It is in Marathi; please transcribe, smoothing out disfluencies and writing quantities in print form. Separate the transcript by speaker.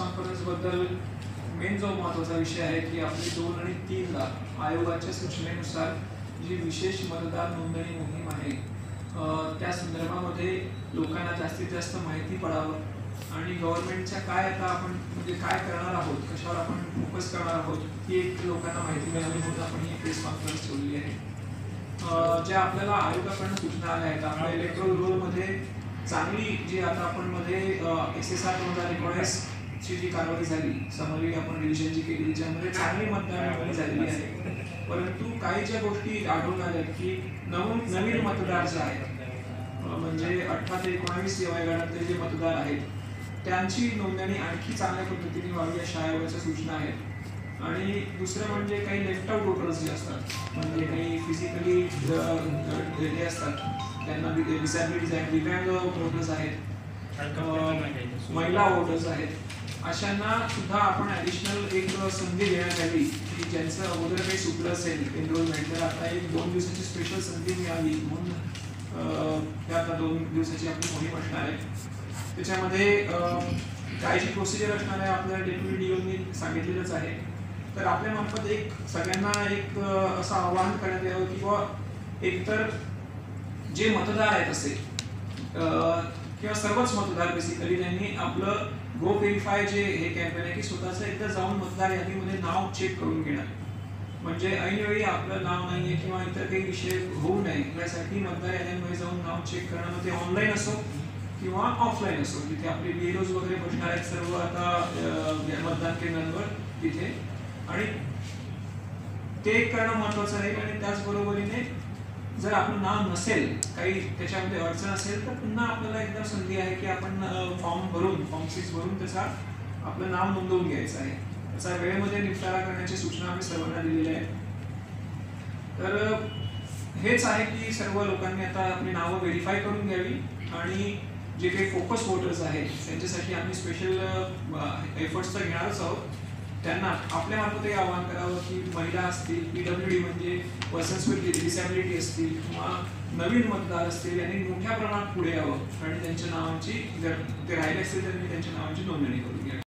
Speaker 1: कॉन्फरन्सबद्दल मेन जो महत्त्वाचा विषय आहे की आपली 2 आणि 3 ला आयोगाच्या सूचनेनुसार जी विशेष मतदार नोंदणी मोहीम आहे त्या संदर्भामध्ये लोकांना जास्तीत जास्त माहिती पडावं आणि गव्हर्नमेंटच्या काय आता आपण म्हणजे काय करणार आहोत, कशावर आपण फोकस करणार आहोत ही एक लोकांना माहिती मिळावी म्हणून आपण ही प्रेस कॉन्फरन्स ठेवली आहे। ज्या आपल्याला आयोगाकडून सूचना आल्या आहेत आपल्या इलेक्ट्रोल रोलमध्ये चांगली जी आता आपण मध्ये SSR 2019 ची जी कारवाई झाली समरी आपण रिव्हिजन जी केली ज्यामध्ये चांगली मतदार नोंदणी झालेली आहे, परंतु काही ज्या गोष्टी आढळून आल्या की नवीन मतदार जे आहेत म्हणजे 18 ते 19 वयोगटातले जे मतदार आहेत त्यांची नोंदणी आणखी चांगल्या पद्धतीने व्हावी अशा आयोगाच्या सूचना आहेत। आणि दुसरं म्हणजे काही लेफ्ट आउट वोटर्स जे असतात म्हणजे काही फिजिकली हे असतात त्यांना डिसॅबिलिटीज आहेत, दिव्यांग वोटर्स आहेत, महिला वोटर्स आहेत, अशांना सुद्धा आपण ॲडिशनल एक संधी देण्यात आली की ज्यांचं अगोदर काही सुटलं असेल एनरोलमेंट तर आता एक 2 दिवसाची स्पेशल संधी मिळाली म्हणून त्या आता 2 दिवसाची आपली मोहीम असणार आहे। त्याच्यामध्ये काय जी प्रोसिजर असणार आहे आपल्याला डेप्युटी डीओनी सांगितलेलंच आहे। तर आपल्या मार्फत एक सगळ्यांना एक असं आवाहन करण्यात यावं की बुवा एकतर जे मतदार आहेत असे किंवा सर्वच मतदार बेसिकली त्यांनी आपलं गो व्हेरीफाय जे हे कॅम्पेन आहे की स्वतःचं एकदा जाऊन मतदार यादीमध्ये नाव चेक करून घेणार म्हणजे ऐनवेळी आपलं नाव नाहीये किंवा इतर काही विषय होऊ नये यासाठी मतदार याद्यांमध्ये जाऊन नाव चेक करणं मग ते ऑनलाईन असो किंवा ऑफलाईन असो तिथे आपले BLOs वगैरे बसणार आहेत सर्व आता मतदान केंद्रांवर तिथे आणि ते करणं महत्त्वाचं आहे। आणि त्याचबरोबरीने जर आपलं नाव नसेल काही त्याच्यामध्ये अडचण असेल तर पुन्हा आपल्याला एकदा संधी आहे की आपण फॉर्म 6 भरून त्याचा आपलं नाव नोंदवून घ्यायचं आहे। त्याचा वेळेमध्ये निपटारा करण्याची सूचना आम्ही सर्वांना दिलेल्या आहेत। तर हेच आहे की सर्व लोकांनी आता आपली नावं व्हेरीफाय करून घ्यावी आणि जे काही फोकस वोटर्स आहेत त्यांच्यासाठी आम्ही स्पेशल एफर्ट्स तर घेणारच आहोत। त्यांना आपल्या मार्फत हे आवाहन करावं की महिला असतील PWD म्हणजे पर्सन्स विथ डिसॅबिलिटी असतील किंवा नवीन मतदार असतील यांनी मोठ्या प्रमाणात पुढे यावं आणि त्यांच्या नावांची जर ते राहिले असतील तर त्यांच्या नावांची नोंदणी करून घ्यावी।